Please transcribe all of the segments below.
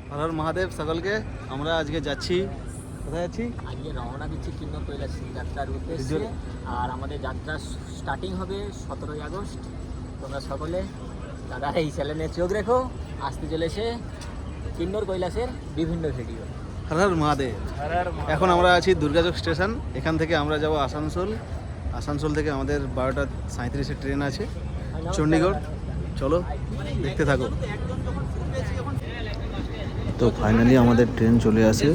হর হর মহাদেব সকলকে। আমরা আজকে যাচ্ছি, কোথায় যাচ্ছি? আজকে রওনা দিচ্ছি কিন্নর কৈলাস যাত্রার উদ্দেশ্যে। আর আমাদের যাত্রা স্টার্টিং হবে 17ই আগস্ট। তোমরা সকলে দাদা এই চ্যানেলে চোখ রেখো, আসতে চলেছে কিন্নর কৈলাসের বিভিন্ন ভিডিও। হর হর মহাদেব। এখন আমরা আছি দুর্গাচক স্টেশন। এখান থেকে আমরা যাব আসানসোল। আসানসোল থেকে আমাদের 12:37 ট্রেন আছে চণ্ডীগড়। চলো দেখতে থাকো। তো ফাইনালি আমাদের ট্রেন চলে আসে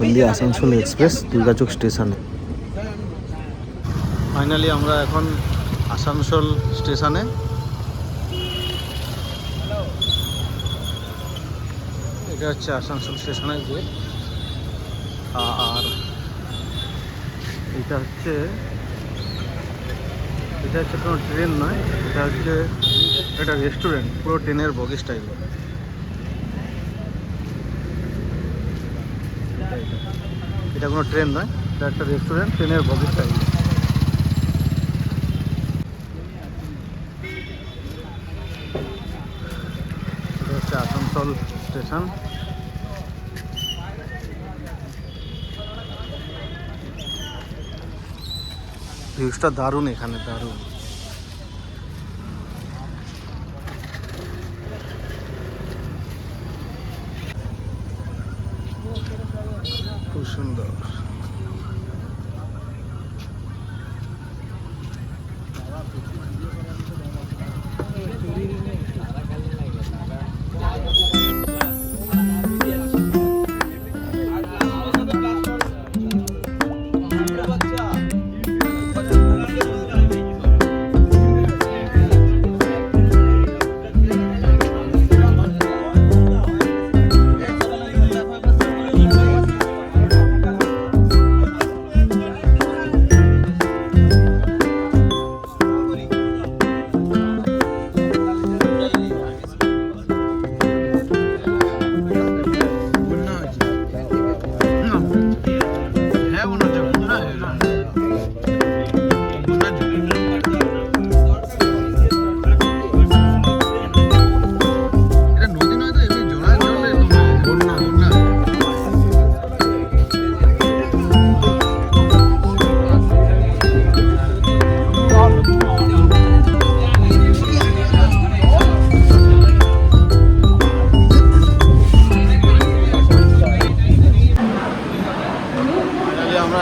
হলদিয়া আসানসোল এক্সপ্রেস দুর্গাচক স্টেশনে। ফাইনালি আমরা এখন আসানসোল স্টেশনে। এটা হচ্ছে আসানসোল স্টেশনের গেট। আর এটা হচ্ছে কোনো ট্রেন নয়, এটা রেস্টুরেন্ট, পুরো ট্রেনের বগি স্টাইল। এটা কোনো ট্রেন নয়, এটা একটা রেস্টুরেন্ট, ট্রেনের বগি স্টাইল। এটা হচ্ছে আসানসোল স্টেশন। ভিউজটা দারুণ, এখানে দারুণ। খুব সুন্দর।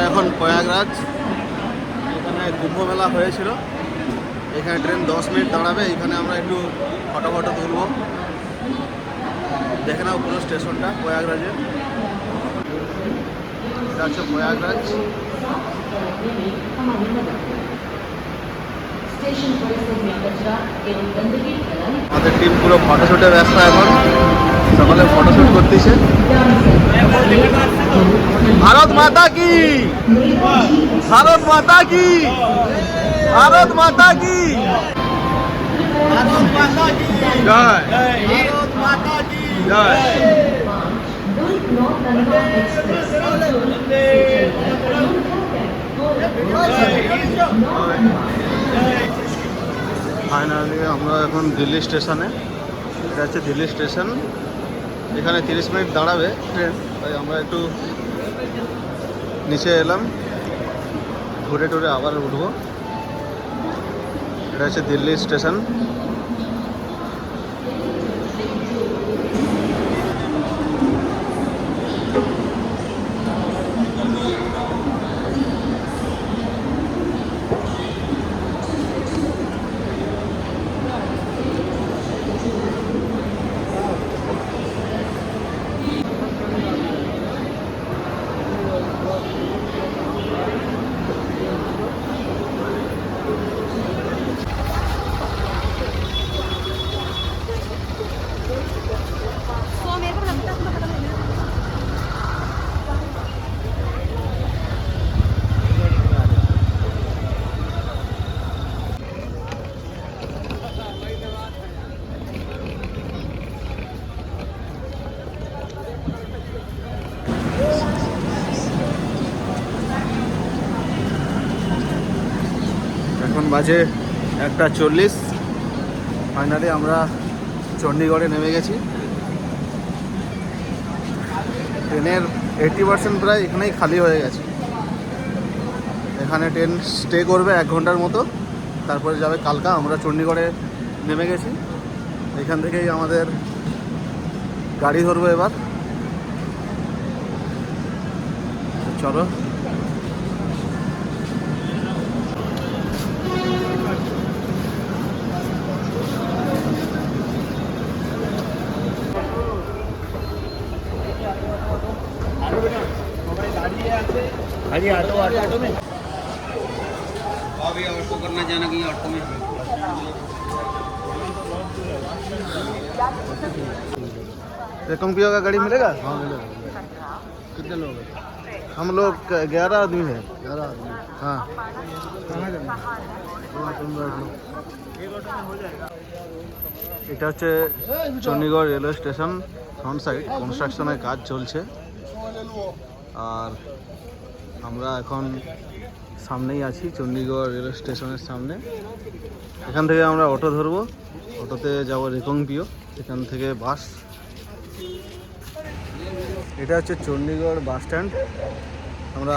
এখন প্রয়াগরাজ, এখানে কুম্ভ মেলা হয়েছিল। এখানে ট্রেন 10 মিনিট দাঁড়াবে। এখানে আমরা একটু ফটো তুলব। দেখে নাও পুরো স্টেশনটা প্রয়াগরাজের। এটা হচ্ছে প্রয়াগরাজ। আমাদের টিম পুরো ফটোশুটে ব্যস্ত এখন, সকলে ফটোশুট করতেছে। ভারত মাতা কি, ভারত মাতা কি, ভারত মাতা কি, ভারত মাতা কি জয়, ভারত মাতা কি জয়। ফাইনালি আমরা এখন দিল্লি স্টেশনে। এটা হচ্ছে দিল্লি স্টেশন। এখানে 30 মিনিট দাঁড়াবে ট্রেন, তাই আমরা একটু নিচে এলাম, ঘুরে টুরে আবার উঠবো। এটা হচ্ছে দিল্লি স্টেশন। এখন বাজে 1:40। ফাইনালি আমরা চণ্ডীগড়ে নেমে গেছি। ট্রেনের 80% প্রায় এখানেই খালি হয়ে গেছে। এখানে ট্রেন স্টে করবে 1 ঘন্টার মতো, তারপরে যাবে কালকা। আমরা চণ্ডীগড়ে নেমে গেছি, এখান থেকেই আমাদের গাড়ি ধরবো এবার। চলো। अभी ऑटो में अभी ऑटो करना जाना कि ऑटो में रेकम पियो का गाड़ी मिलेगा? हाँ मिलेगा। कितने लोग हैं? हम लोग 11 आदमी हैं। 11 आदमी। हाँ, कहाँ जाना? तुम बैठ लो। এটা হচ্ছে Chandigarh railway station front side. কনস্ট্রাকশনের কাজ চলছে, আর আমরা এখন সামনেই আছি চণ্ডীগড় রেলওয়ে স্টেশনের সামনে। এখান থেকে আমরা অটো ধরবো, অটোতে যাব রেকংপিও, এখান থেকে বাস। এটা হচ্ছে চণ্ডীগড় বাস স্ট্যান্ড। আমরা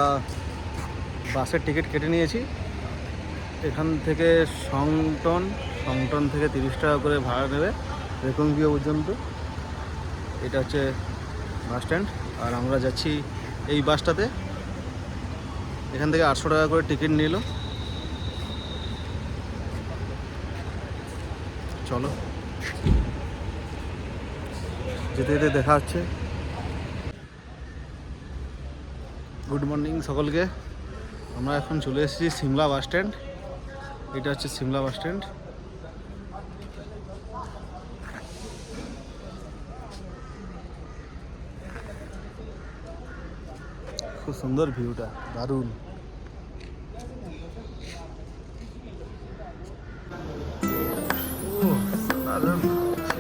বাসের টিকিট কেটে নিয়েছি। এখান থেকে সংটন থেকে 30 টাকা করে ভাড়া নেবে রেকংপিও পর্যন্ত। এটা হচ্ছে বাস স্ট্যান্ড, আর আমরা যাচ্ছি এই বাসটাতে। এখান থেকে 800 টাকা করে টিকিট নিল। চলো, যেতে যেতে দেখা হচ্ছে। গুড মর্নিং সকলকে। আমরা এখন চলে এসেছি সিমলা বাস স্ট্যান্ড। এটা হচ্ছে সিমলা বাস স্ট্যান্ড। খুব সুন্দর ভিউটা, দারুণ। দারুণ লাগছে।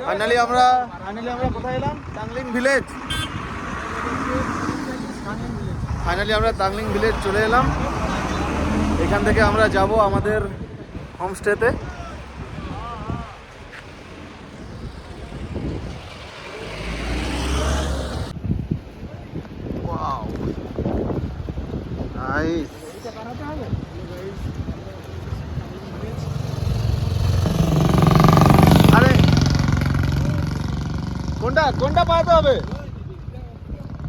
ফাইনালি আমরা কোথায় এলাম? টাংলিং ভিলেজ। ফাইনালি আমরা টাংলিং ভিলেজ চলে এলাম। এখান থেকে আমরা যাব আমাদের হোমস্টেতে। Wow, nice. আরে কোনটা পাঠাতে হবে?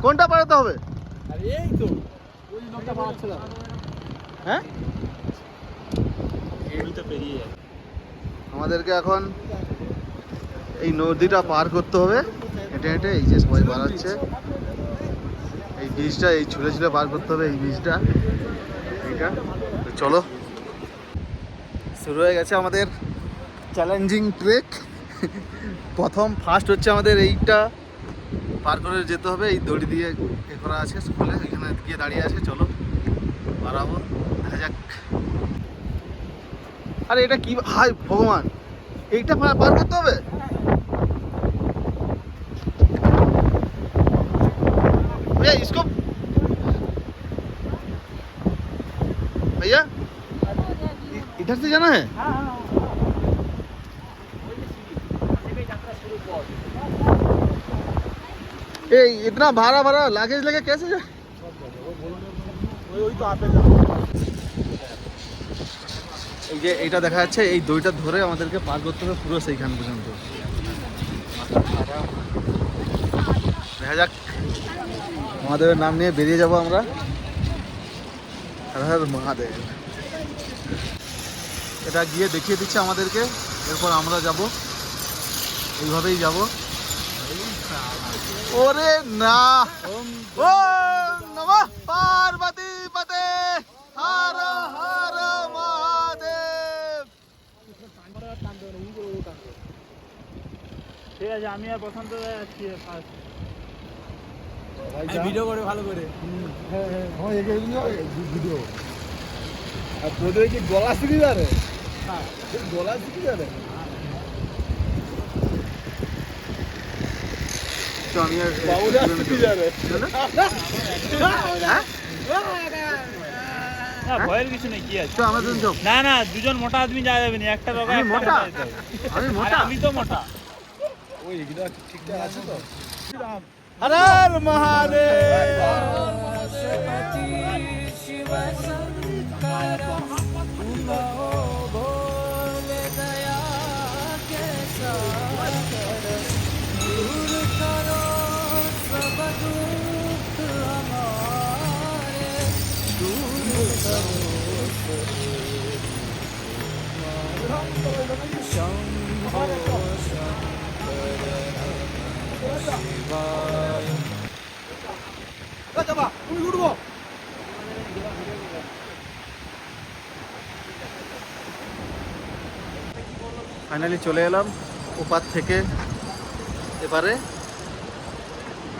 কোনটা পাঠাতে হবে? আরে এই তো ওই লোকটা পাচ্ছে না। হ্যাঁ, আমাদেরকে এখন এই নদীটা পার করতে হবে হেঁটে হেঁটে। এই যে সবাই বাড়াচ্ছে, এই ব্রিজটা, এই ছুঁড়ে ছুঁড়ে পার করতে হবে এই ব্রিজটা। এইটা তো চলো, শুরু হয়ে গেছে আমাদের চ্যালেঞ্জিং ট্রেক। ফার্স্ট হচ্ছে আমাদের এইটা পার করে যেতে হবে। এই দড়ি দিয়ে এ করা আছে স্কুলে, এখানে গিয়ে দাঁড়িয়ে আছে। চলো বাড়াবো, দেখা যাক। আরে এটা কি, হাই ভগবান, এইটা পার করতে হবে? भैया इसको, भैया इधर से जाना है? ए इतना भारा भारा लगेज लेके कैसे जाए? ওই তো আপেল। এই যে এইটা দেখা যাচ্ছে, এই দড়িটা ধরে আমাদেরকে পার করতে হবে পুরো সেইখান পর্যন্ত। দেখা যাক, মহাদেবের নাম নিয়ে বেরিয়ে যাব আমরা। হর হর মহাদেব। এটা গিয়ে দেখিয়ে দিচ্ছে আমাদেরকে, এরপর আমরা যাব, এইভাবেই যাব। ওরে না, ও নমঃ পার্বতী পতে, হর হর মহাদেব। ঠিক আছে, আমি আর প্রশান্ত যাচ্ছি ফার্স্ট। ভিডিও করে ভালো করে। হ্যাঁ হ্যাঁ, হয় ভিডিও। আর তোদের কি গলা শিখে যাবে? হ্যাঁ, গলা শিখে যাবে। তো আমি আর বাবুরা শিখে যাবে। হ্যাঁ, না ভয়ের কিছু নেই, কি আছে? তো আমাদের যোগ। না না, দুজন মোটা আদমি যাওয়া যাবে না, একটা রোগা আমি একটা মোটা? যেতে হবে। আমি আরে মোটা? আমি তো মোটা। ওই এগুলো ঠিকঠাক আছে তো? হর হর মহাদেব। ফাইনালি চলে এলাম ওপার থেকে এবারে।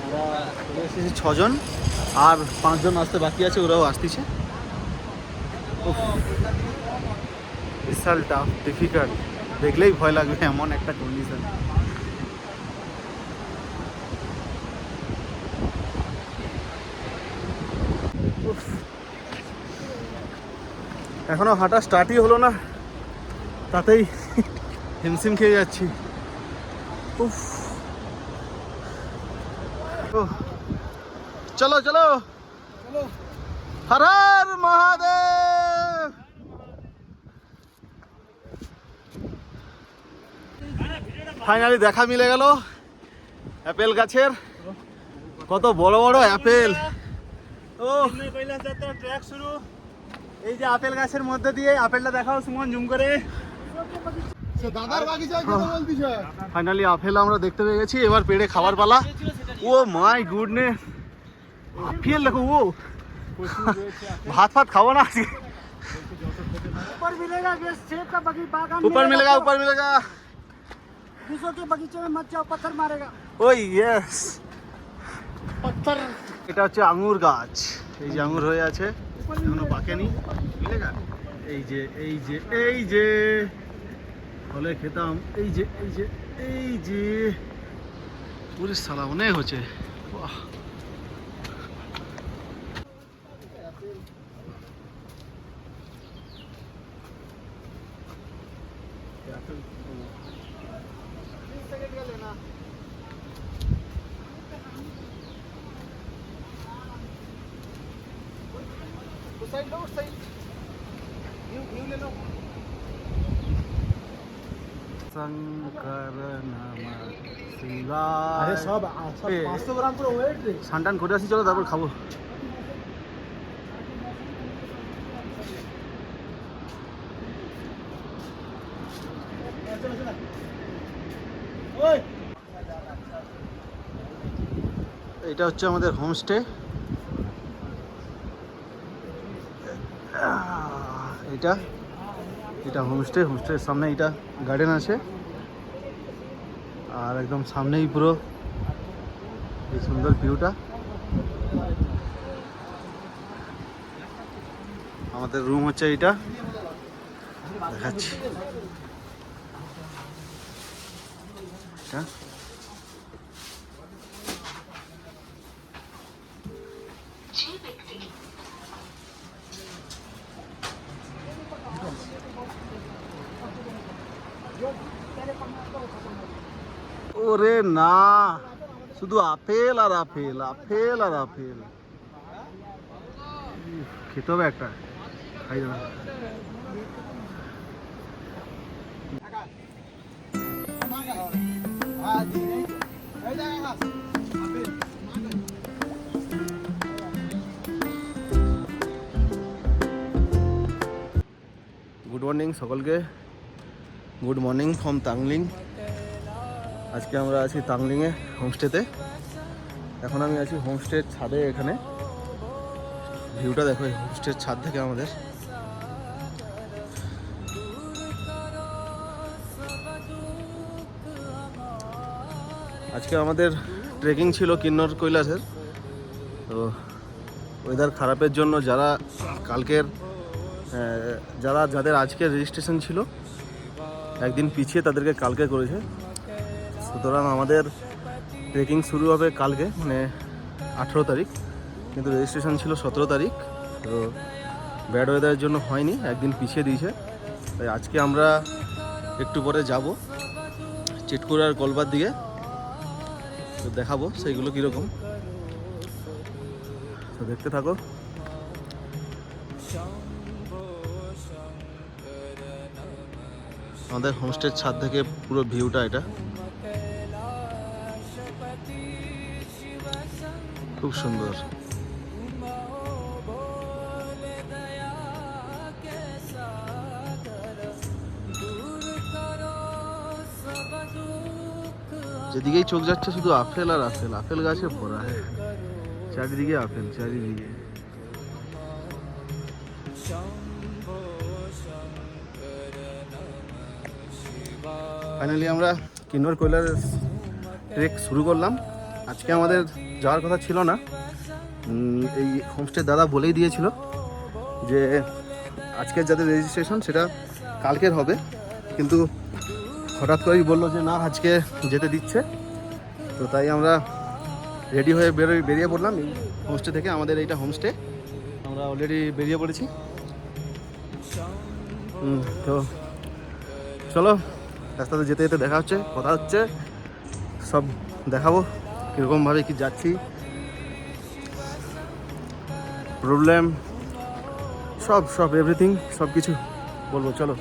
আমরা চলে এসেছি 6 জন, আর 5 জন আসতে বাকি আছে, ওরাও আসতেছে। উফ, বিশাল টাফ, ডিফিকাল্ট, দেখলেই ভয় লাগবে এমন একটা কন্ডিশন। এখনো হাঁটা স্টার্টই হলো না, তাতেই হিমশিম খেয়ে যাচ্ছি। উফ, চলো চলো, হর হর মহাদেব। ফাইনালি দেখা মিলে গেল অ্যাপেল গাছের। কত বড় বড় অ্যাপেল। ও কৈলাস যাত্রা ট্র্যাক শুরু। এই যে আপেল গাছের মধ্যে দিয়ে, আপেলটা দেখাও সুমন জুম করে। দাদার বাগিচায় কথা বলতিস? ফাইনালি আপেল আমরা দেখতে পেয়ে গেছি, এবার পেড়ে খাবার পালা। ও মাই গুডনেস, আপেল দেখো। ও ভাত ফাত খাবো না আজকে। ऊपर मिलेगा, ये सेब का बागान ऊपर मिलेगा, ऊपर मिलेगा। दूसरों के बगीचे में मत जाओ, पत्थर मारेगा। ওই ইয়েস, पत्थर। এটা হচ্ছে আঙুর গাছ। এই যে আঙুর হয়ে আছে, এখনো পাকেনি। মিলেগা, এই যে এই যে এই যে ফলে খেতাম। এই যে এই যে এই যে পুরো সালা অনেক হচ্ছে। বাহ, শঙ্কর নামা শিবায়। আরে সব এ, 500 গ্রাম করে ওয়েট রে। সানটান করে আসি, চলো তারপর খাবো। ওই এটা হচ্ছে আমাদের হোমস্টে। এটা এটা হোমস্টে। হোমস্টের সামনে এটা গার্ডেন আছে, আর একদম সামনেই পুরো এই সুন্দর ভিউটা। আমাদের রুম হচ্ছে এইটা, দেখাচ্ছি। এটা ওরে না, শুধু আপেল আর আপেল, আপেল আর আপেল। খেতে হবে একটা, খাই না। গুড মর্নিং সকলকে, গুড মর্নিং ফ্রম তাংলিং। আজকে আমরা আছি তাংলিংয়ে হোমস্টেতে। এখন আমি আছি হোমস্টের ছাদে। এখানে ভিউটা দেখো, এই হোমস্টের ছাদ থেকে আমাদের। আজকে আমাদের ট্রেকিং ছিল কিন্নর কৈলাসের। তো ওয়েদার খারাপের জন্য যাদের আজকে রেজিস্ট্রেশন ছিল একদিন পিছিয়ে তাদেরকে কালকে করেছে। সুতরাং আমাদের ট্রেকিং শুরু হবে কালকে, মানে 18 তারিখ, কিন্তু রেজিস্ট্রেশন ছিল 17 তারিখ। তো ব্যাড ওয়েদারের জন্য হয়নি, একদিন পিছিয়ে দিয়েছে। তাই আজকে আমরা একটু পরে যাব চিটকুড়ার কলবার দিকে, তো দেখাবো সেইগুলো কীরকম। তো দেখতে থাকো। আমাদের হোমস্টের ছাদ থেকে পুরো ভিউটা এটা, খুব সুন্দর। যেদিকেই চোখ যাচ্ছে শুধু আপেল আর আপেল, আপেল গাছে ভরা, হ্যাঁ, চারিদিকে আপেল, চারিদিকে। ফাইনালি আমরা কিন্নর কৈলাস ট্রেক শুরু করলাম। আজকে আমাদের যাওয়ার কথা ছিল না, এই হোমস্টে দাদা বলেই দিয়েছিল যে আজকের যাদের রেজিস্ট্রেশন সেটা কালকের হবে, কিন্তু হঠাৎ করেই বললো যে না আজকে যেতে দিচ্ছে। তো তাই আমরা রেডি হয়ে বেরিয়ে পড়লাম এই হোমস্টে থেকে। আমাদের এইটা হোমস্টে, আমরা অলরেডি বেরিয়ে পড়েছি। তো চলো, রাস্তাতে যেতে যেতে দেখা হচ্ছে, কথা হচ্ছে, সব দেখাবো কীরকমভাবে কি যাচ্ছি, প্রবলেম সব এভরিথিং সব কিছু বলবো। চলো,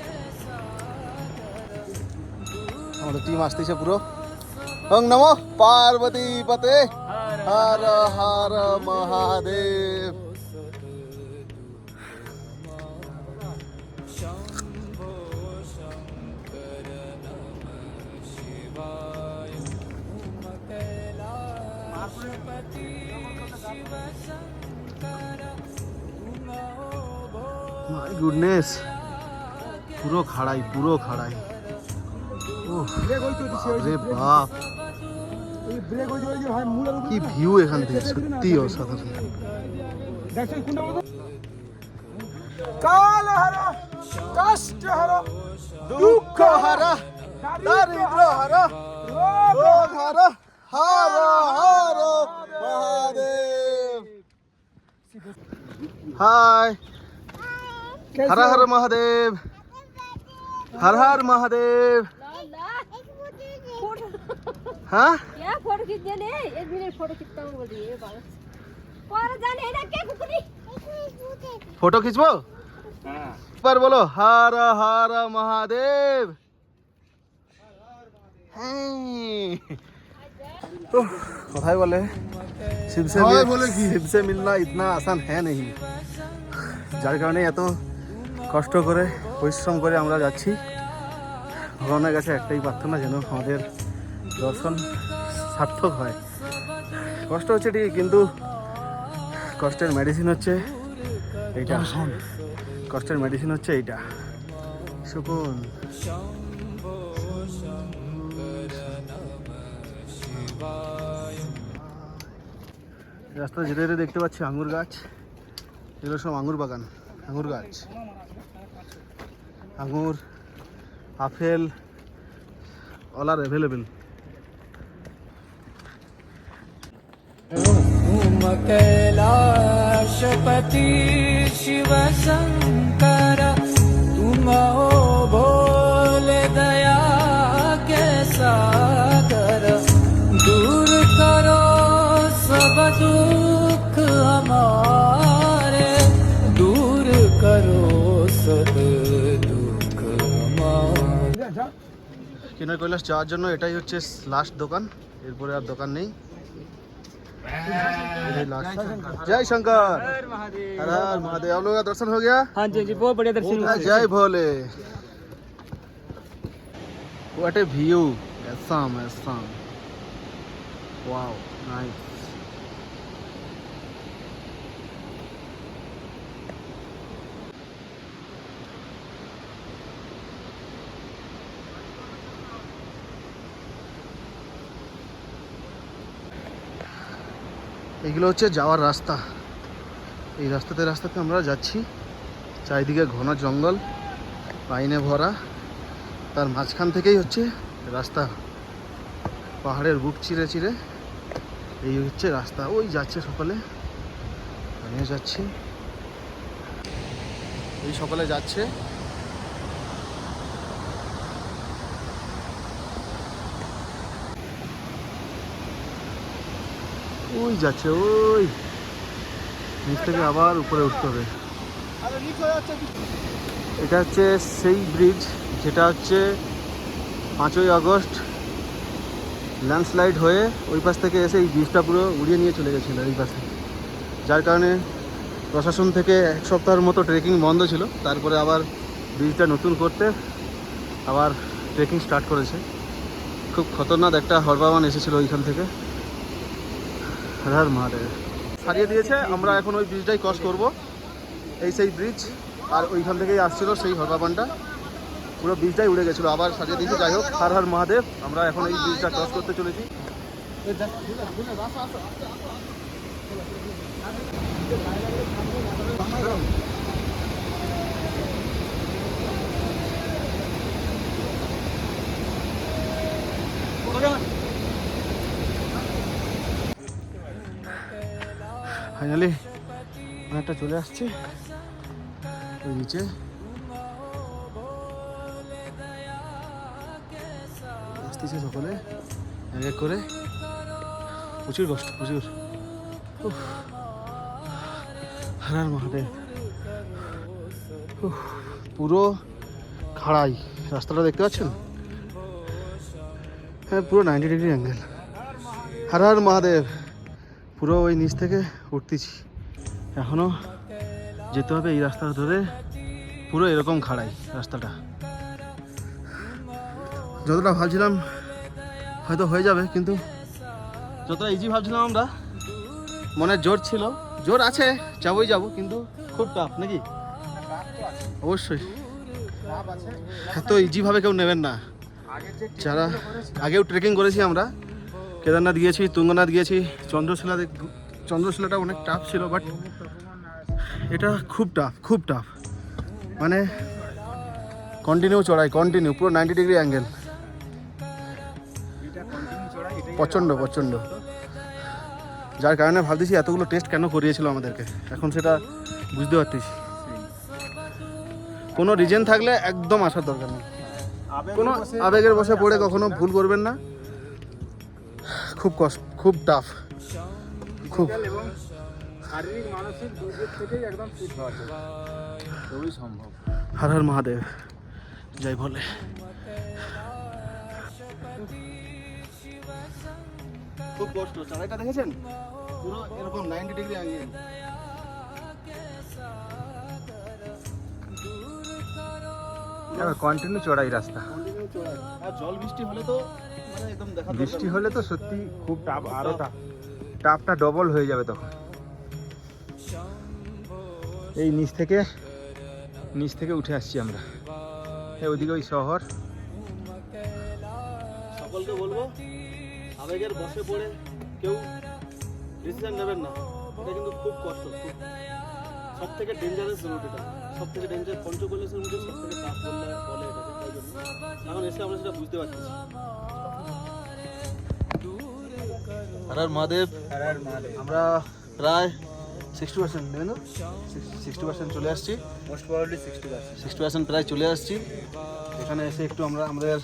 আমাদের টিম আসতেছে পুরো। ওং নমো পার্বতী পতে, হর হর মহাদেব। মাই গুডনেস, পুরো খাড়াই, পুরো খাড়াই। রে বাপ, কি ভিউ এখান থেকে, সত্যি অসাধারণ। কাল হারা, কষ্ট হারা, দুঃখ হারা, দারিদ্র হারা রোগ হারা হর হর মহাদেব। হাই, হর হর মহাদেব, हर हर महादेव। हाँ क्या फोटो खींचने ने? एक मिनट फोटो खींचता हूँ बोल रही है बालक। और जाने है ना क्या कुकुरी? फोटो खींचबो? पर बोलो हर हर महादेव। तो কথাই বলে শিব সে মিলনা ইতনা আসান হ্যাঁ নেই, যার কারণে এত কষ্ট করে পরিশ্রম করে আমরা যাচ্ছি। ভগবানের কাছে একটাই প্রার্থনা যেন আমাদের দর্শন সার্থক হয়। কষ্ট হচ্ছে ঠিক, কিন্তু কষ্টের মেডিসিন হচ্ছে এইটা, কষ্টের মেডিসিন হচ্ছে এইটা, সুকুন। রাস্তা যেতে যেতে দেখতে পাচ্ছি আঙুর গাছ, এগুলো সব আঙুর বাগান, আঙুর গাছ, আঙুর আপেল অল আর অ্যাভেলেবেল। कैलाशपति शिव शंकर तुम हो भोले दया के सागर, दूर करो सब दुख हमारे, दूर करो सब दुख हमारे। কিনার কৈলাস যাওয়ার জন্য এটাই হচ্ছে লাস্ট দোকান, এরপরে আর দোকান নেই। जय शंकर, हर हर महादेव। आप लोगों का दर्शन हो गया? हाँ जी जी, बहुत बढ़िया दर्शन हुआ। जय भोले। What a view! Assam, Assam. Wow, nice. এগুলো হচ্ছে যাওয়ার রাস্তা। এই রাস্তাতে আমরা যাচ্ছি, চারিদিকে ঘন জঙ্গল, পাইনে ভরা, তার মাঝখান থেকেই হচ্ছে রাস্তা, পাহাড়ের বুক চিরে চিরে এই হচ্ছে রাস্তা। ওই যাচ্ছে সকালে, আমিও যাচ্ছি, এই সকালে যাচ্ছে। ওই যাচ্ছে, ওই নিচ থেকে আবার উপরে উঠতে হবে। এটা হচ্ছে সেই ব্রিজ যেটা হচ্ছে 5ই আগস্ট ল্যান্ডস্লাইড হয়ে ওই পাশ থেকে এসে এই ব্রিজটা পুরো উড়িয়ে নিয়ে চলে গেছিলো এই পাশে, যার কারণে প্রশাসন থেকে 1 সপ্তাহের মতো ট্রেকিং বন্ধ ছিল। তারপরে আবার ব্রিজটা নতুন করতে আবার ট্রেকিং স্টার্ট করেছে। খুব খতরনাক একটা হরবাবান এসেছিলো ওইখান থেকে। হর হর মহাদেব। সারিয়ে দিয়েছে, আমরা এখন ওই ব্রিজটাই ক্রস করব, এই সেই ব্রিজ। আর ওইখান থেকেই আসছিল সেই হরবাবানটা, পুরো ব্রিজটাই উড়ে গেছিলো, আবার সারিয়ে দিয়েছে। যাই হোক, হর হর মহাদেব। আমরা এখন এই ব্রিজটা ক্রস করতে চলেছি। ফাইনালি অনেকটা চলে আসছে ওই নিচে। আসতেছে সকলে এক এক করে, প্রচুর কষ্ট, প্রচুর। হর হর মহাদেব। পুরো খাড়াই রাস্তাটা দেখতে পাচ্ছেন? হ্যাঁ, পুরো 90 ডিগ্রি অ্যাঙ্গেল। হর হর মহাদেব। পুরো ওই নিচ থেকে উঠতেছি, এখনও যেতে হবে এই রাস্তাটা ধরে। পুরো এরকম খাড়াই রাস্তাটা। যতটা ভাবছিলাম হয়তো হয়ে যাবে, কিন্তু যতটা ইজি ভাবছিলাম আমরা, মনে জোর ছিল, জোর আছে, যাবোই যাবো, কিন্তু খুব টাফ নাকি? অবশ্যই এত ইজিভাবে কেউ নেবেন না। যারা আগেও ট্রেকিং করেছি আমরা, কেদারনাথ গিয়েছি, তুঙ্গনাথ গিয়েছি, চন্দ্রশিলাটা অনেক টাফ ছিল, বাট এটা খুব টাফ, খুব টাফ। মানে কন্টিনিউ চড়াই, কন্টিনিউ, পুরো 90 ডিগ্রি অ্যাঙ্গেল। প্রচণ্ড প্রচণ্ড, যার কারণে ভাবতেছি এতগুলো টেস্ট কেন করিয়েছিল আমাদেরকে, এখন সেটা বুঝতে পারতেছি। কোনো রিজন থাকলে একদম আসার দরকার নেই, কোনো আবেগের বশে পড়ে কখনো ভুল করবেন না। খুব কষ্ট, খুব টাফ, খুব এবং শারীরিক মানসিক দুই দিক থেকেই একদম ফিট হওয়া যায়, খুবই সম্ভব। হর হর মহাদেব, জয় ভোলে। খুব কষ্ট, চড়াইটা দেখেছেন পুরো এরকম 90 ডিগ্রি অ্যাঙ্গেল। কন্টিনিউ চড়াই রাস্তা, কন্টিনিউ চড়াই, আর জল বৃষ্টি হলে তো মানে একদম দেখা দরকার বৃষ্টি নেই। হলে তো সত্যি খুব টাফ, আরো টাফটা ডবল হয়ে যাবে তখন। এই নিচ থেকে উঠে আসছি আমরা, এই ওদিকে ওই শহর। সকলকে বলবো আবেগের বশে পড়ে কেউ ডিসিশন নেবেন না, এটা কিন্তু খুব কষ্ট, খুব সব থেকে ডেঞ্জারাস রুট, এটা সব থেকে ডেঞ্জার পঞ্চকৈলাসের মধ্যে সব থেকে টাফ বলে এটাকে, তাই জন্য এখন এসে আমরা সেটা বুঝতে পারছি। হর হর মহাদেব, আমরা প্রায় 60% নেই না, 60% চলে আসছি, মোস্ট প্রবাবলি 60% প্রায় চলে আসছি। এখানে এসে একটু আমাদের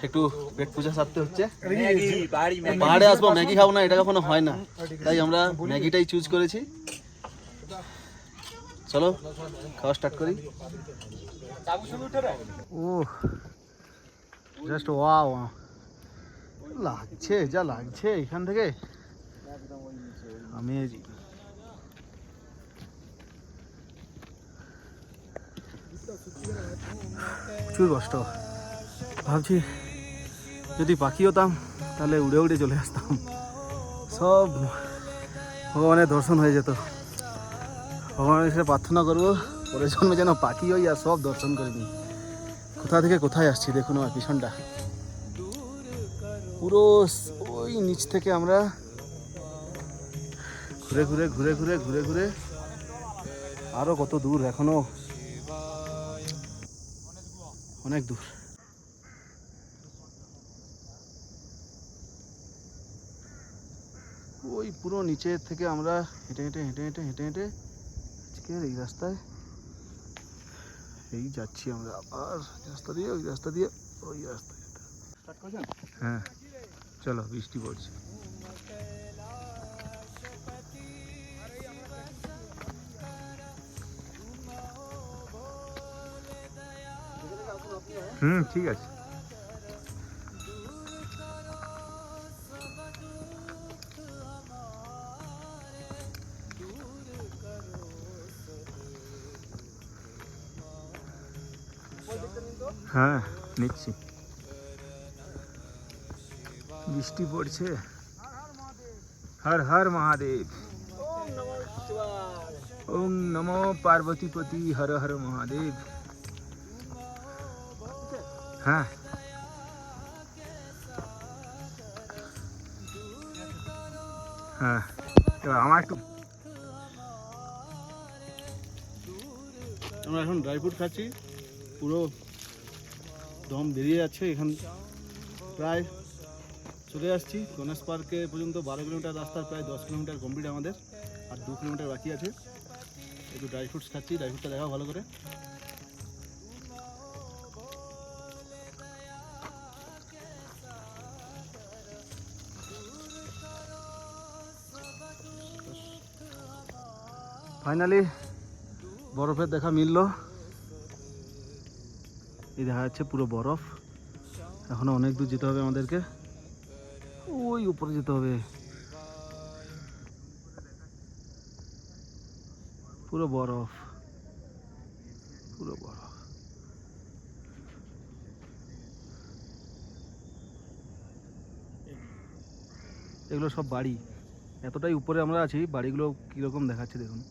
একটু পেট পূজা সারতে হচ্ছে। পাহাড়ে আসবো, ম্যাগি খাবো না, এটা কখনো হয় না, তাই আমরা ম্যাগিটাই চুজ করেছি। চলো খাওয়া স্টার্ট করি। ও জাস্ট ওয়াও, লাগছে যা লাগছে এখান থেকে আমেজিং। প্রচুর কষ্ট, ভাবছি যদি পাখি হতাম তাহলে উড়ে উড়ে চলে আসতাম, সব ভগবানের দর্শন হয়ে যেত। ভগবানের সাথে প্রার্থনা করবো পরের জন্মে যেন পাখি হই আর সব দর্শন করে নিই। কোথা থেকে কোথায় আসছি দেখুন আমার পিছনটা, পুরো ওই নিচ থেকে আমরা ঘুরে ঘুরে ঘুরে ঘুরে ঘুরে ঘুরে আরো কত দূর, এখনো অনেক দূর। ওই পুরো নিচে থেকে আমরা হেঁটে হেঁটে হেঁটে হেঁটে হেঁটে হেঁটে আজকের এই রাস্তায় এই যাচ্ছি আমরা, আবার রাস্তা দিয়ে ওই রাস্তা দিয়ে ওই রাস্তায়। স্টার্ট করছেন? হ্যাঁ চলো, বৃষ্টি পড়ছে। ঠিক আছে। হ্যাঁ নিচ্ছি, বৃষ্টি পড়ছে। হর হর মহাদেব, ওম নমো পার্বতীপতি, হর হর মহাদেব। হ্যাঁ হ্যাঁ, এবার আমার একটু, আমরা এখন ড্রাই ফ্রুট খাচ্ছি, পুরো দম বেরিয়ে যাচ্ছে। এখান প্রায় চলে আসছি গণেশ পার্কে পর্যন্ত, 12 কিলোমিটার রাস্তার প্রায় 10 কিলোমিটার কমপ্লিট আমাদের, আর 2 কিলোমিটার বাকি আছে। একটু ড্রাই ফ্রুটস খাচ্ছি, ড্রাই ফ্রুটটা দেখাও ভালো করে। ফাইনালি বরফের দেখা মিললো, এই দেখা যাচ্ছে পুরো বরফ। এখনো অনেক দূর যেতে হবে আমাদেরকে, ওই উপরে যেতে হবে, পুরো বরফ, পুরো বরফ। এগুলো সব বাড়ি, এতটাই উপরে আমরা আছি, বাড়িগুলো কিরকম দেখাচ্ছে দেখুন।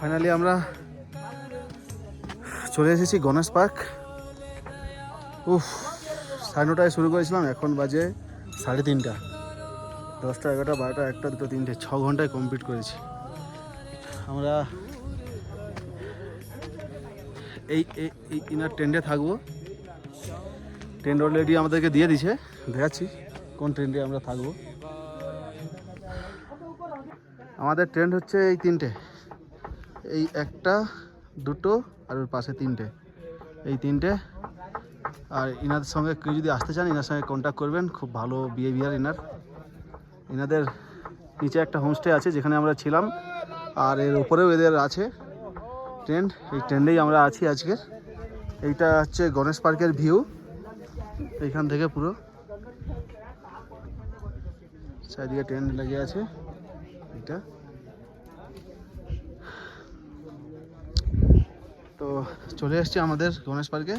ফাইনালি আমরা চলে এসেছি গণেশ পার্ক। উফ, 9:30টায় শুরু করেছিলাম, এখন বাজে 3:30। 10টা, 11টা, 12টা, 1টা, 2টো, 3টে, 6 ঘন্টায় কমপ্লিট করেছি আমরা। এই ইনার টেন্টে থাকবো। টেন্ট অলরেডি আমাদেরকে দিয়ে দিছে, দেখাচ্ছি কোন টেন্টে আমরা থাকবো। আমাদের টেন্ট হচ্ছে এই 3টে, এই 1টা, 2টো আর ওর পাশে 3টে, এই 3টে। আর ইনাদের সঙ্গে কেউ যদি আসতে চান ইনার সঙ্গে কন্ট্যাক্ট করবেন, খুব ভালো বিহেভিয়ার ইনাদের। নিচে একটা হোমস্টে আছে যেখানে আমরা ছিলাম, আর এর উপরেও এদের আছে টেন্ট। এই টেন্টেই আমরা আছি আজকের। এইটা হচ্ছে গণেশ পার্কের ভিউ, এইখান থেকে পুরো চারিদিকে টেন্ট লেগে আছে। এটা তো চলে এসছি আমাদের গণেশ পার্কে।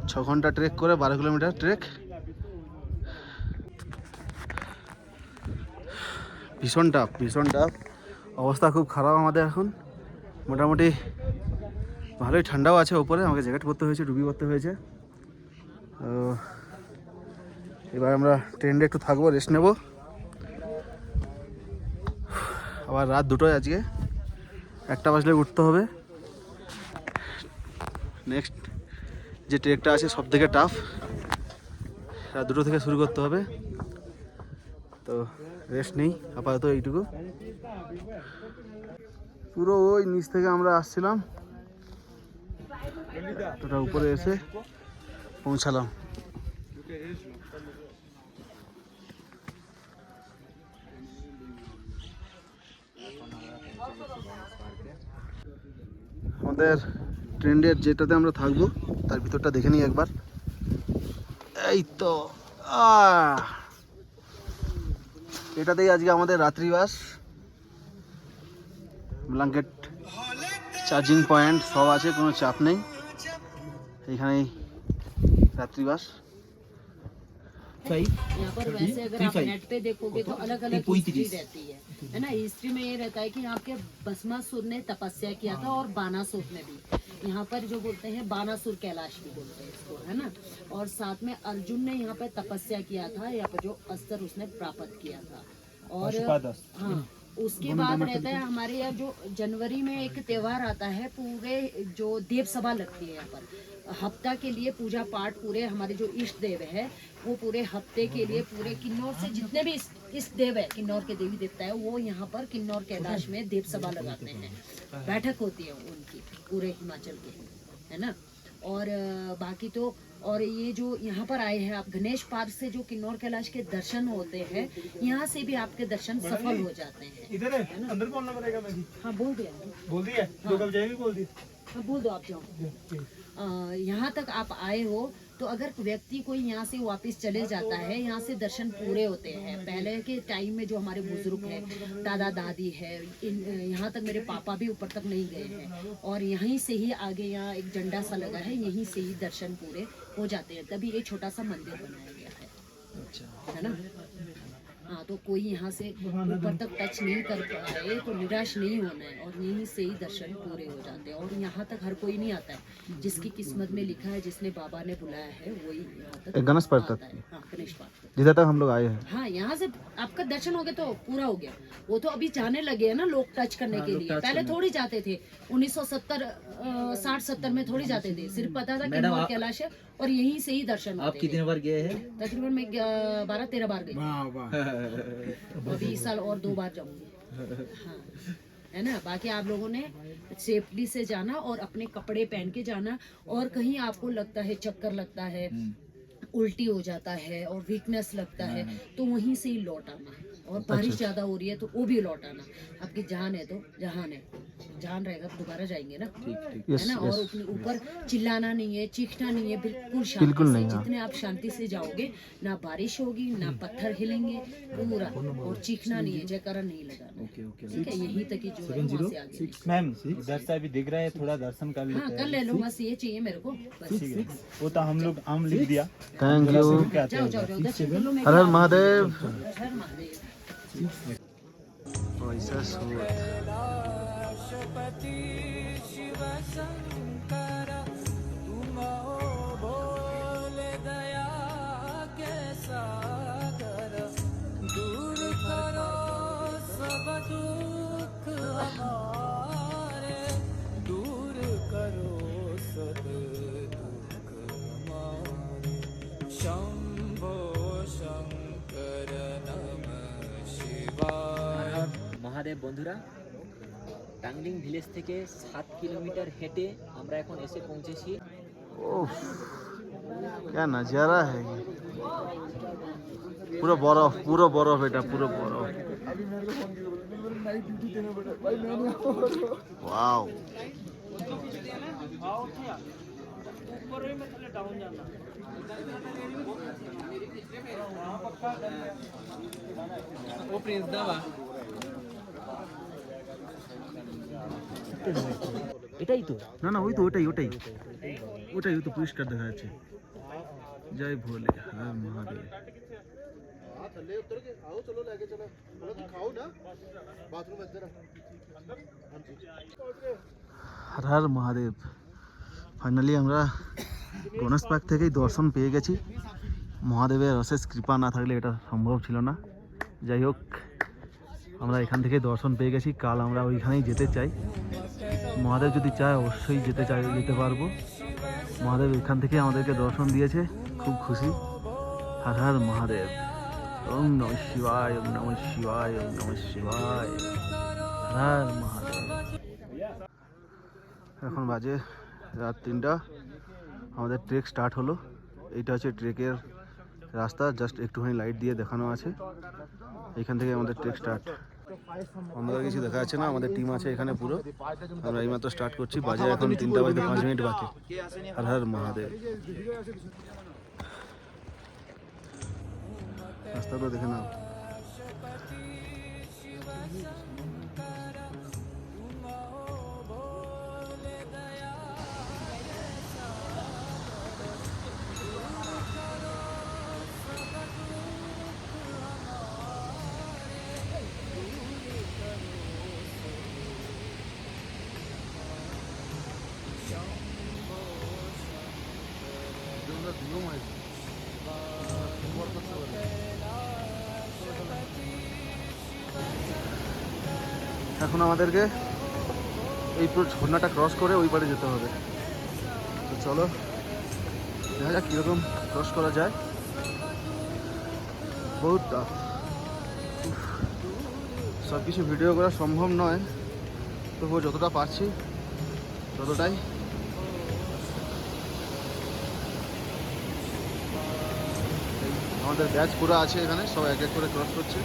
6 ঘন্টা ট্রেক করে, 12 কিলোমিটার ট্রেক। ভীষণ টাফ অবস্থা, খুব খারাপ আমাদের এখন। মোটামুটি ভালোই ঠান্ডাও আছে ওপরে, আমাকে জ্যাকেট পরতে হয়েছে, ডুবি পরতে হয়েছে। তো এবার আমরা ট্রেনে একটু থাকবো, রেস্ট নেব। আবার রাত 2টোয় আজকে, 1টা বাজলে উঠতে হবে। নেক্সট যে ট্রেকটা আছে সব থেকে টাফ, রাত 2টো থেকে শুরু করতে হবে। তো রেস্ট নেই আপাতত এইটুকু। পুরো ওই নিচ থেকে আমরা আসছিলাম, ওটা উপরে এসে পৌঁছালাম। আমাদের ট্রেন্ডের যেটাতে আমরা থাকবো তার ভিতরটা দেখে নিই একবার। এই তো এটাতেই আজকে আমাদের রাত্রিবাস। ব্ল্যাঙ্কেট, চার্জিং পয়েন্ট সব আছে, কোনো চাপ নেই। এইখানেই রাত্রিবাস। यहाँ पर वैसे अगर आप नेट पे देखोगे तो अलग अलग हिस्ट्री रहती है ना। हिस्ट्री में ये रहता है कि यहाँ के भस्मासुर ने तपस्या किया था, और बानासुर ने भी। यहाँ पर जो बोलते हैं बानासुर कैलाश भी बोलते हैं इसको, है ना। और साथ में अर्जुन ने यहाँ पे तपस्या किया था, यहाँ पर जो अस्त्र उसने प्राप्त किया था। और हाँ, उसके बाद रहता है हमारे यहाँ जो जनवरी में एक त्योहार आता है, पूरे जो देव सभा लगती है यहाँ पर हफ्ता के लिए पूजा पाठ। पूरे हमारे जो इष्ट देव है वो पूरे हफ्ते के लिए पूरे किन्नौर से जितने भी इष्ट देव है, किन्नौर के देवी देवता है, वो यहाँ पर किन्नौर कैलाश में देव सभा लगाते हैं। बैठक होती है उनकी पूरे हिमाचल की, है ना। और बाकी तो और ये जो यहाँ पर आए हैं आप, गणेश पार्क से जो किन्नौर कैलाश के दर्शन होते हैं, यहाँ से भी आपके दर्शन सफल हो जाते हैं। इधर है, अंदर बोलना पड़ेगा। मैं हाँ बोल दिया, बोल दिया, जो कब जाएगी बोल दी। हाँ बोल दो आप जाओ। यहाँ तक आप आए हो तो अगर व्यक्ति कोई यहाँ से वापस चले जाता है, यहाँ से दर्शन पूरे होते हैं। पहले के टाइम में जो हमारे बुजुर्ग हैं, दादा दादी है, यहाँ तक मेरे पापा भी ऊपर तक नहीं गए हैं, और यहीं से ही आगे यहाँ एक झंडा सा लगा है, यहीं से ही दर्शन पूरे हो जाते हैं। तभी ये छोटा सा मंदिर बनाया गया है, है ना। हाँ, तो कोई यहाँ से ऊपर तक टच नहीं कर पाए तो निराश नहीं होना है, और यहीं से ही दर्शन पूरे हो जाते हैं। और यहाँ तक हर कोई नहीं आता है, जिसकी किस्मत में लिखा है, जिसने बाबा ने बुलाया है, वही यहाँ तक गणेश पार्क आता है। हाँ, गणेश पार्क जिधर तक हम लोग आए हैं। हाँ, यहाँ से आपका दर्शन हो गया तो पूरा हो गया। वो तो अभी जाने लगे हैं ना लोग टच करने के लिए, पहले थोड़ी जाते थे। 1960-70 में थोड़ी जाते थे, सिर्फ पता था कि किन्नौर कैलाश है और यहीं से ही दर्शन होते थे। आप कितने बार गए हैं? तकरीबन मैं 12-13 बार गई, अभी इस साल और 2 बार जाऊंगी। हाँ, है ना। बाकी आप लोगों ने सेफ्टी से जाना और अपने कपड़े पहन के जाना। और कहीं आपको लगता है चक्कर लगता है, उल्टी हो जाता है और वीकनेस लगता है, तो वहीं से ही लौट आना। और बारिश ज्यादा हो रही है तो वो भी लौट आना। आपकी जान है तो जहान है, जान रहेगा तो दोबारा जाएंगे ना, है ना। और ऊपर चिल्लाना नहीं है, चीखना नहीं है, बिल्कुल शांति से। जितने आप शांति से जाओगे, ना बारिश होगी, ना पत्थर हिलेंगे, पूरा। और चीखना नहीं है, जयकारा नहीं लगाना, ठीक है। यहीं तक ही जो है वहाँ से आगे। मैम इधर से अभी दिख रहा है, थोड़ा दर्शन कर हाँ, लेते कर ले लो, बस ये चाहिए मेरे को, बस। वो तो हम लोग आम लिख दिया। Thank you. जाओ जाओ जाओ, दर्शन कर लो। हर हर महादेव। हर महादेव। ऐसा सूरत कैलाशपति शिव शंकर तुम हो भोले दया के सागर दूर करो सब दुख हमारे दूर करो सब दुख हमारे शंभो शंकर नमः शिवाय। মহাদেব বন্ধুরা, টাংলিং ভিলেজ থেকে 7 কিলোমিটার হেঁটে আমরা এখন এসে পৌঁছেছি। ओफ क्या नज़ारा है ये, पूरा बर्फ बेटा, पूरा बर्फ। अभी मेरे को फोन किया बोले नाइट ड्यूटी देना बेटा भाई मैं नहीं आऊंगा। वाओ এটাই তো না না, ওটাই তো পরিষ্কার দেখা যাচ্ছে। জয় ভোলে, হর মহাদেব। হর হর মহাদেব। ফাইনালি আমরা গণেশ পার্ক থেকেই দর্শন পেয়ে গেছি। মহাদেবের অশেষ কৃপা না থাকলে এটা সম্ভব ছিল না। যাই হোক, আমরা এখান থেকে দর্শন পেয়ে গেছি। কাল আমরা ওইখানেই যেতে চাই। মহাদেব যদি চায় অবশ্যই যেতে পারবো। মহাদেব এখান থেকে আমাদেরকে দর্শন দিয়েছে, খুব খুশি। হর হর মহাদেব। ওম নমঃ শিবায়, ওম নমঃ শিবায়, ওম নমঃ শিবায়। হর হর মহাদেব। এখন বাজে রাত 3টা। আমাদের ট্রেক স্টার্ট হলো। এইটা হচ্ছে ট্রেকের রাস্তা, জাস্ট একটুখানি লাইট দিয়ে দেখানো আছে। এখান থেকে আমাদের ট্রেক স্টার্ট। আমাদের কিছু দেখা যাচ্ছে না, আমাদের টিম আছে এখানে পুরো। আমরা এইমাত্র স্টার্ট করছি, বাজে এখন 3:05 বাকি। হর হর মহাদেব। রাস্তাটা দেখে নাও। এখন আমাদেরকে এই পুরো ঝর্ণাটা ক্রস করে ওই পারে যেতে হবে। তো চলো দেখা যাক কীরকম ক্রস করা যায়। বহুত টাফ, সব কিছু ভিডিও করা সম্ভব নয়, তবুও যতটা পারছি ততটাই। আমাদের ব্যাচ পুরো আছে এখানে, সব এক এক করে ক্রস করছে।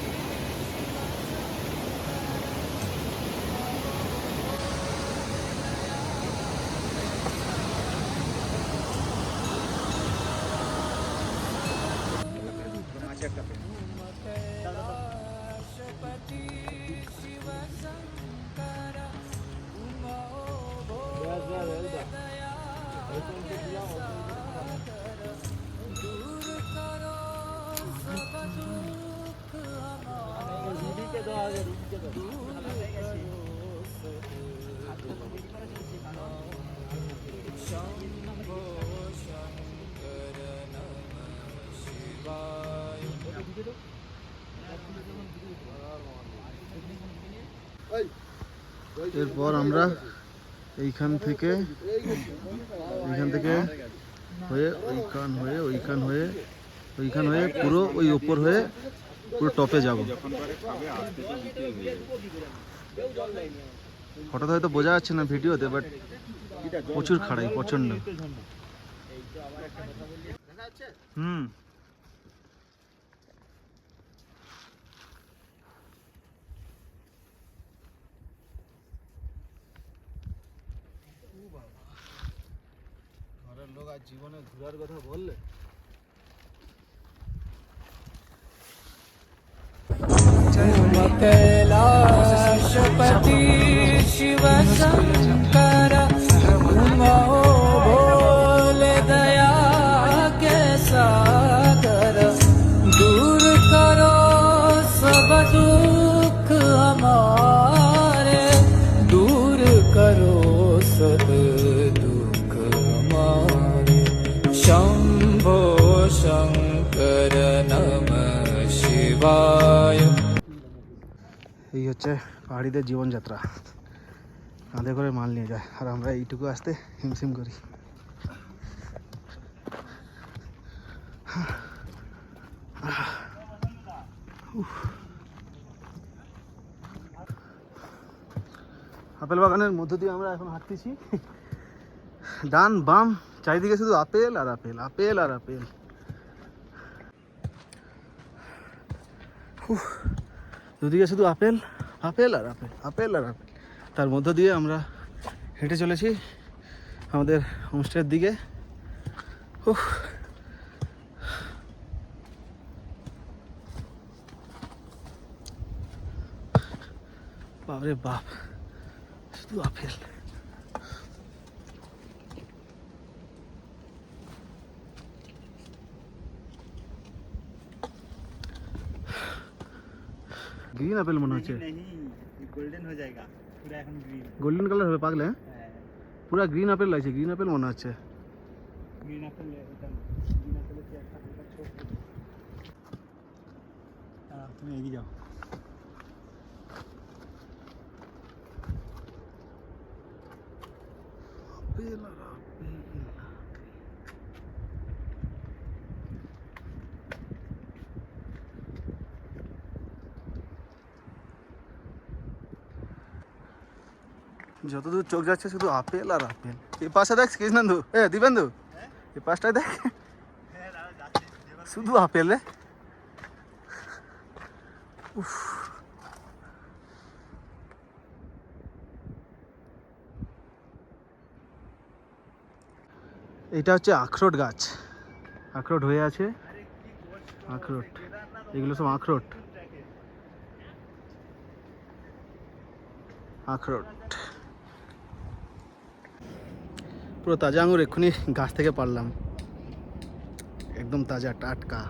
এরপর আমরা এইখান থেকে হয়ে ওইখান হয়ে পুরো ওই ওপর হয়ে পুরো টপে যাব। হঠাৎ হয়তো বোঝা যাচ্ছে না ভিডিওতে, বাট প্রচুর খাড়াই, প্রচন্ড। ঘরের লোক আজ জীবনে ঘোরার কথা বললে कैलाशपति शिव शंकर तुम हो भोले दया के सागर दूर करो सब दुख हमारे दूर शिवाय। এই হচ্ছে পাহাড়িদের জীবনযাত্রা, কাঁধে করে মাল নিয়ে যায় আর আমরা এইটুকু আসতে হিমশিম করি। আপেল বাগানের মধ্য দিয়ে আমরা এখন হাঁটতেছি, ডান বাম চারিদিকে শুধু আপেল আর আপেল, আপেল আর আপেল। দুদিকে শুধু আপেল, আপেল আর আপেল, আপেল আর আপেল। তার মধ্য দিয়ে আমরা হেঁটে চলেছি আমাদের হোমস্টের দিকে। বাপরে বাপ, শুধু আপেল। গ্রিন আপেল মনে হচ্ছে, গোল্ডেন হয়ে যায়গা পুরো, এখন গ্রিন গোল্ডেন কালার হবে পাগলে। পুরা গ্রিন আপেল লাগছে, গ্রিন আপেল মনে হচ্ছে। গ্রিন আপেল, এটা গ্রিন আপেলের কি একটা হালকা ছোট। তুমি এগিয়ে যাও। আপেল আর আপেল। যতদূর চোখ যাচ্ছে শুধু আপেল আর আপেল। এই পাশে দেখ কৃষ্ণেন্দু, দিবেন্দু, এই পাশটায় দেখ শুধু আপেল রে। উফ, এটা হচ্ছে আখরোট গাছ, আখরোট হয়ে আছে, আখরোট, এগুলো সব আখরোট, আখরোট। পুরো তাজা আঙুর এক্ষুনি গাছ থেকে পারলাম, একদম তাজা টাটকা।